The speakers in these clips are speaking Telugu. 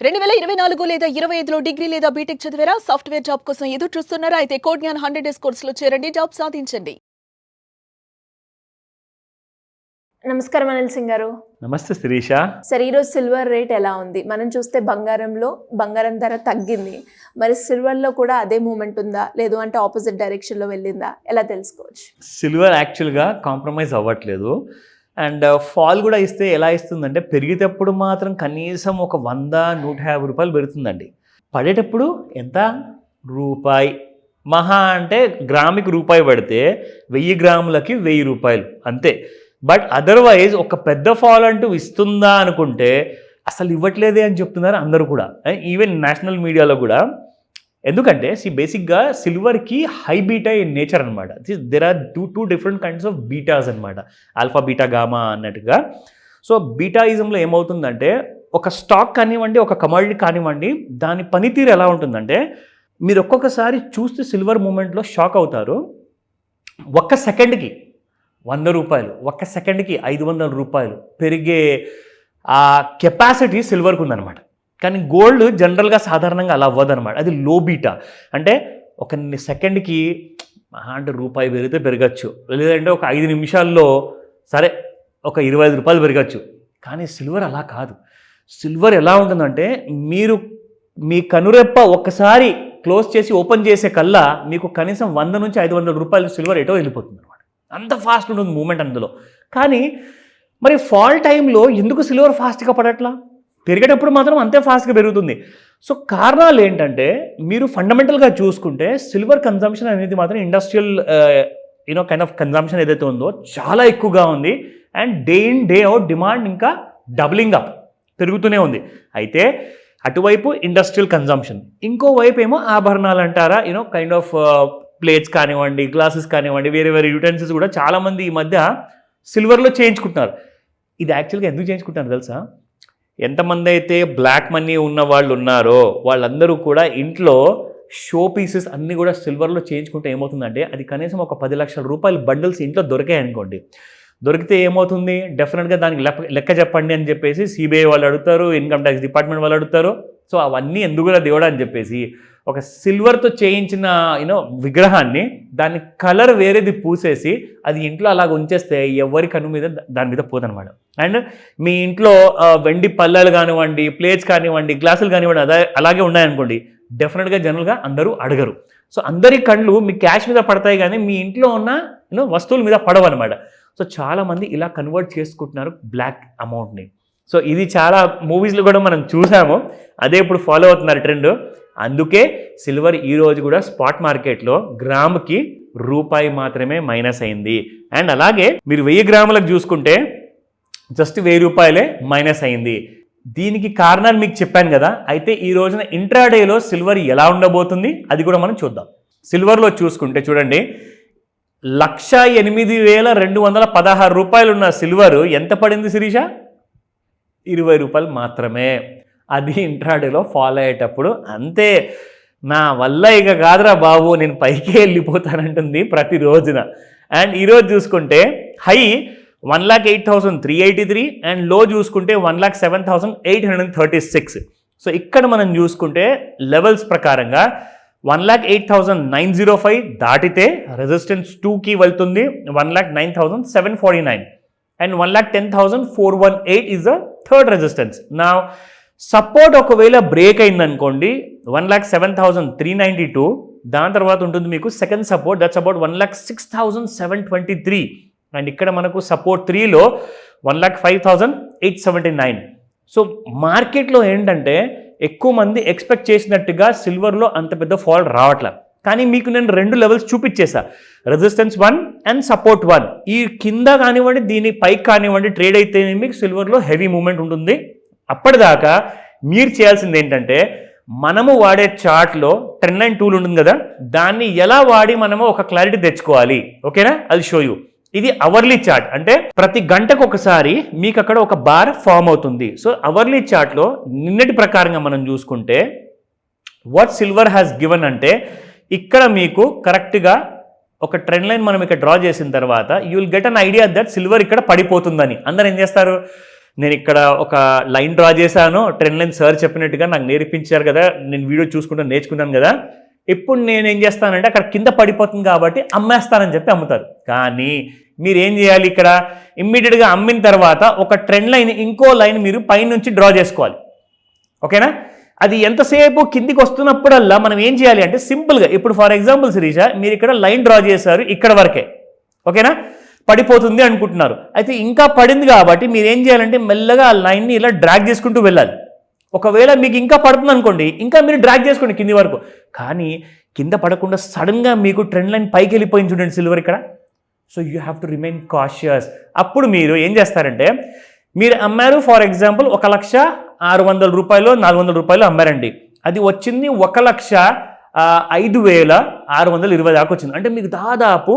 2024 లేదా 25లో డిగ్రీ లేదా బీటెక్ చదివారా? సాఫ్ట్‌వేర్ జాబ్ కోసం ఎదురు చూస్తున్నారా? అయితే కోడ్ జ్ఞాన్ 100 డేస్ కోర్సులో చేరండి, జాబ్ సాధించండి. నమస్కారం అనిల్ సింగ్ గారు. నమస్తే శిరీష. సరే, ఈరోజు సిల్వర్ రేట్ ఎలా ఉంది? మనం చూస్తే బంగారం ధర తగ్గింది. మరి సిల్వర్లో కూడా అదే మూమెంట్ ఉందా, లేదు అంటే ఆపోజిట్ డైరెక్షన్లో వెళ్ళిందా? ఎలా తెలుసుకోవచ్చు? సిల్వర్ యాక్చువల్గా కాంప్రమైజ్ అవ్వట్లేదు. అండ్ ఫాల్ కూడా ఇస్తే ఎలా ఇస్తుందంటే, పెరిగేటప్పుడు మాత్రం కనీసం ఒక 100-150 రూపాయలు పెరుగుతుందండి. పడేటప్పుడు ఎంత? రూపాయి. మహా అంటే గ్రాముకి రూపాయి పడితే 1000 గ్రాములకి 1000 రూపాయలు అంతే. బట్ అదర్వైజ్ ఒక పెద్ద ఫాల్ అంటూ ఇస్తుందా అనుకుంటే అసలు ఇవ్వట్లేదే అని చెప్తున్నారు అందరూ కూడా, ఈవెన్ నేషనల్ మీడియాలో కూడా. ఎందుకంటే బేసిక్గా సిల్వర్కి హై బీటా ఇన్ నేచర్ అనమాట. There are two different kinds of betas అనమాట, ఆల్ఫా బీటా గామా అన్నట్టుగా. సో బీటాయిజంలో ఏమవుతుందంటే, ఒక స్టాక్ కానివ్వండి, ఒక కమోడిటీ కానివ్వండి, దాని పనితీరు ఎలా ఉంటుందంటే, మీరు ఒక్కొక్కసారి చూస్తే సిల్వర్ మూమెంట్లో షాక్ అవుతారు. ఒక్క సెకండ్కి 100 రూపాయలు, ఒక్క సెకండ్కి 500 రూపాయలు పెరిగే ఆ కెపాసిటీ సిల్వర్కి ఉందన్నమాట. కానీ గోల్డ్ జనరల్గా సాధారణంగా అలా అవ్వదన్నమాట. అది లో బీటా. అంటే ఒక సెకండ్కి అంటే రూపాయి పెరిగితే పెరగచ్చు, లేదంటే ఒక 5 నిమిషాల్లో సరే ఒక 25 రూపాయలు పెరగచ్చు. కానీ సిల్వర్ అలా కాదు. సిల్వర్ ఎలా ఉంటుందంటే, మీరు మీ కనురెప్ప ఒక్కసారి క్లోజ్ చేసి ఓపెన్ చేసే కల్లా మీకు కనీసం 100 నుంచి 500 రూపాయలు సిల్వర్ ఎటో వెళ్ళిపోతుంది అనమాట. అంత ఫాస్ట్ ఉంటుంది మూమెంట్ అందులో. కానీ మరి ఫాల్ టైంలో ఎందుకు సిల్వర్ ఫాస్ట్గా పడట్లా? పెరిగేటప్పుడు మాత్రం అంతే ఫాస్ట్గా పెరుగుతుంది. సో కారణాలు ఏంటంటే, మీరు ఫండమెంటల్గా చూసుకుంటే సిల్వర్ కన్జంప్షన్ అనేది మాత్రం ఇండస్ట్రియల్ కైండ్ ఆఫ్ కన్జంప్షన్ ఏదైతే ఉందో చాలా ఎక్కువగా ఉంది. And day in day out demand ఇంకా డబులింగ్ అప్ పెరుగుతూనే ఉంది. అయితే అటువైపు ఇండస్ట్రియల్ కన్జంప్షన్, ఇంకోవైపు ఏమో ఆభరణాలు అంటారా, కైండ్ ఆఫ్ ప్లేట్స్ కానివ్వండి, గ్లాసెస్ కానివ్వండి, వేరే వేరే యూటెన్సిల్స్ కూడా చాలామంది ఈ మధ్య సిల్వర్లో చేయించుకుంటున్నారు. ఇది యాక్చువల్గా ఎందుకు చేయించుకుంటున్నారు తెలుసా? ఎంతమంది అయితే బ్లాక్ మనీ ఉన్న వాళ్ళు ఉన్నారో వాళ్ళందరూ కూడా ఇంట్లో షో పీసెస్ అన్నీ కూడా సిల్వర్లో చేయించుకుంటే ఏమవుతుందంటే, అది కనీసం ఒక 10 లక్షల రూపాయల బండిల్స్ ఇంట్లో దొరికాయి అనుకోండి. దొరికితే ఏమవుతుంది, డెఫినెట్గా దానికి లెక్క చెప్పండి అని చెప్పేసి సిబిఐ వాళ్ళు అడుగుతారు, ఇన్కమ్ ట్యాక్స్ డిపార్ట్మెంట్ వాళ్ళు అడుగుతారు. సో అవన్నీ ఎందుకురా దేవుడా అని చెప్పేసి ఒక సిల్వర్తో చేయించిన విగ్రహాన్ని దాన్ని కలర్ వేరేది పూసేసి అది ఇంట్లో అలాగ ఉంచేస్తే ఎవరి కన్ను మీద దాని మీద పోదనమాట. అండ్ మీ ఇంట్లో వెండి పళ్ళాలు కానివ్వండి, ప్లేట్స్ కానివ్వండి, గ్లాసులు కానివ్వండి అలాగే ఉన్నాయనుకోండి, డెఫినెట్గా జనరల్గా అందరూ అడగరు. సో అందరి కళ్ళు మీ క్యాష్ మీద పడతాయి కానీ మీ ఇంట్లో ఉన్న వస్తువుల మీద పడవన్నమాట. సో చాలామంది ఇలా కన్వర్ట్ చేసుకుంటున్నారు బ్లాక్ అమౌంట్ని. సో ఇది చాలా మూవీస్లో కూడా మనం చూసాము, అదే ఇప్పుడు ఫాలో అవుతున్నారు ట్రెండ్. అందుకే సిల్వర్ ఈరోజు కూడా స్పాట్ మార్కెట్లో గ్రాముకి రూపాయి మాత్రమే మైనస్ అయింది. అండ్ అలాగే మీరు 1000 గ్రాములకు చూసుకుంటే జస్ట్ 1000 రూపాయలే మైనస్ అయింది. దీనికి కారణాలు మీకు చెప్పాను కదా. అయితే ఈ రోజున ఇంట్రాడేలో సిల్వర్ ఎలా ఉండబోతుంది అది కూడా మనం చూద్దాం. సిల్వర్లో చూసుకుంటే చూడండి, 1,08,216 రూపాయలు ఉన్న సిల్వర్ ఎంత పడింది శిరీష? 20 రూపాయలు మాత్రమే. అది ఇంట్రాడేలో ఫాలో అయ్యేటప్పుడు అంతే. నా వల్ల ఇక కాదురా బాబు, నేను పైకే వెళ్ళిపోతానంటుంది ప్రతి రోజున. అండ్ ఈరోజు చూసుకుంటే హై 1,08,383 అండ్ లో చూసుకుంటే 1,07,836. సో ఇక్కడ మనం చూసుకుంటే లెవెల్స్ ప్రకారంగా 1,08,905 దాటితే రెసిస్టెన్స్ 2కి వెళ్తుంది, 1,09,749 and 1,10,418 is the third resistance. నా సపోర్ట్ ఒకవేళ బ్రేక్ అయిందనుకోండి 1,07,392, దాని తర్వాత ఉంటుంది మీకు second support, that's about 1,06,723 and ఇక్కడ మనకు సపోర్ట్ 3లో 1,05,879. సో మార్కెట్లో ఏంటంటే ఎక్కువ మంది ఎక్స్పెక్ట్ చేసినట్టుగా సిల్వర్లో అంత పెద్ద ఫాల్ రావట్లే. కానీ మీకు నేను 2 లెవెల్స్ చూపించేసా, రెసిస్టెన్స్ 1 అండ్ సపోర్ట్ 1. ఈ కింద కానివ్వండి, దీని పైకి కానివ్వండి ట్రేడ్ అయితే మీకు సిల్వర్లో హెవీ మూమెంట్ ఉంటుంది. అప్పటిదాకా మీరు చేయాల్సింది ఏంటంటే, మనము వాడే చార్ట్లో ట్రెండ్ లైన్ టూల్ ఉంటుంది కదా, దాన్ని ఎలా వాడి మనము ఒక క్లారిటీ తెచ్చుకోవాలి. ఓకేనా? అది షో యూ. ఇది అవర్లీ చార్ట్, అంటే ప్రతి గంటకు ఒకసారి మీకు అక్కడ ఒక బార్ ఫామ్ అవుతుంది. సో అవర్లీ చార్ట్లో నిన్నటి ప్రకారంగా మనం చూసుకుంటే వాట్ సిల్వర్ హ్యాస్ గివెన్ అంటే, ఇక్కడ మీకు కరెక్ట్గా ఒక ట్రెండ్ లైన్ మనం ఇక్కడ డ్రా చేసిన తర్వాత you will get an idea that silver ఇక్కడ పడిపోతుందని. అందరు ఏం చేస్తారు, నేను ఇక్కడ ఒక లైన్ డ్రా చేశాను, ట్రెండ్ లైన్ సార్ చెప్పినట్టుగా నాకు నేర్పించారు కదా, నేను వీడియో చూసుకుంటూ నేర్చుకున్నాను కదా, ఇప్పుడు నేను ఏం చేస్తానంటే అక్కడ కింద పడిపోతుంది కాబట్టి అమ్మేస్తానని చెప్పి అమ్ముతారు. కానీ మీరు ఏం చేయాలి, ఇక్కడ ఇమ్మీడియట్గా అమ్మిన తర్వాత ఒక ట్రెండ్ లైన్ ఇంకో లైన్ మీరు పైనుంచి డ్రా చేసుకోవాలి. ఓకేనా? అది ఎంతసేపు కిందికి వస్తున్నప్పుడల్లా మనం ఏం చేయాలి అంటే సింపుల్గా, ఇప్పుడు ఫర్ ఎగ్జాంపుల్ శిరీష మీరు ఇక్కడ లైన్ డ్రా చేశారు ఇక్కడ వరకే, ఓకేనా, పడిపోతుంది అనుకుంటున్నారు. అయితే ఇంకా పడింది కాబట్టి మీరు ఏం చేయాలంటే మెల్లగా ఆ లైన్ని ఇలా డ్రాగ్ చేసుకుంటూ వెళ్ళాలి. ఒకవేళ మీకు ఇంకా పడుతుంది అనుకోండి, ఇంకా మీరు డ్రాగ్ చేసుకోండి కింది వరకు. కానీ కింద పడకుండా సడన్గా మీకు ట్రెండ్ లైన్ పైకి వెళ్ళిపోయింది చూడండి సిల్వర్ ఇక్కడ. So you have to remain cautious. అప్పుడు మీరు ఏం చేస్తారంటే, మీరు అమ్మారు ఫర్ ఎగ్జాంపుల్ 1,600,000 రూపాయలు 400 రూపాయలు అమ్మారండి, అది వచ్చింది 1,05,620 దాకా వచ్చింది. అంటే మీకు దాదాపు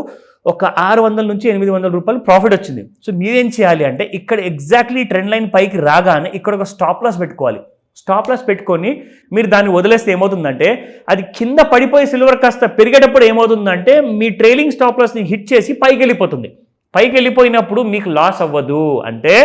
ఒక 600 నుంచి 800 రూపాయలు ప్రాఫిట్ వచ్చింది. సో మీరేం చేయాలి అంటే ఇక్కడ ఎగ్జాక్ట్లీ ట్రెండ్ లైన్ పైకి రాగానే ఇక్కడ ఒక స్టాప్ లాస్ పెట్టుకోవాలి. స్టాప్ లాస్ పెట్టుకొని మీరు దాన్ని వదిలేస్తే ఏమవుతుందంటే అది కింద పడిపోయి సిల్వర్ కాస్త పెరిగేటప్పుడు ఏమవుతుందంటే మీ ట్రైలింగ్ స్టాప్ లాస్ని హిట్ చేసి పైకి వెళ్ళిపోతుంది. పైకి వెళ్ళిపోయినప్పుడు మీకు లాస్ అవ్వదు. అంటే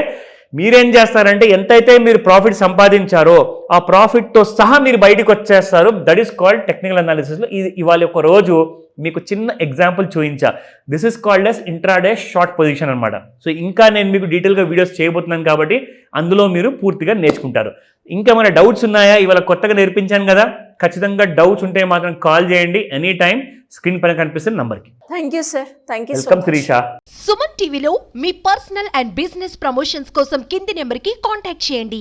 మీరేం చేస్తారంటే ఎంతైతే మీరు ప్రాఫిట్ సంపాదించారో ఆ ప్రాఫిట్తో సహా మీరు బయటకు వచ్చేస్తారు. దట్ ఈస్ కాల్డ్ టెక్నికల్ అనాలిసిస్లో. ఇది ఇవాళ ఒక రోజు మీకు చిన్న ఎగ్జాంపుల్ చూపించా. This is called as intraday short position అనమాట. సో ఇంకా నేను మీకు డీటెయిల్గా వీడియోస్ చేయబోతున్నాను కాబట్టి అందులో మీరు పూర్తిగా నేర్చుకుంటారు. ఇంకేమైనా డౌట్స్ ఉన్నాయా? ఇవాళ కొత్తగా నేర్పించాను కదా, ఖచ్చితంగా డౌట్స్ ఉంటే మాత్రం కాల్ చేయండి ఎనీ టైం, స్క్రీన్ పైన కనిపిస్తున్న నంబర్కి. Thank you sir, thank you. Welcome Shirisha. Suman టీవీలో మీ పర్సనల్ అండ్ బిజినెస్ ప్రమోషన్స్ కోసం కింది నెంబర్కి కాంటాక్ట్ చేయండి.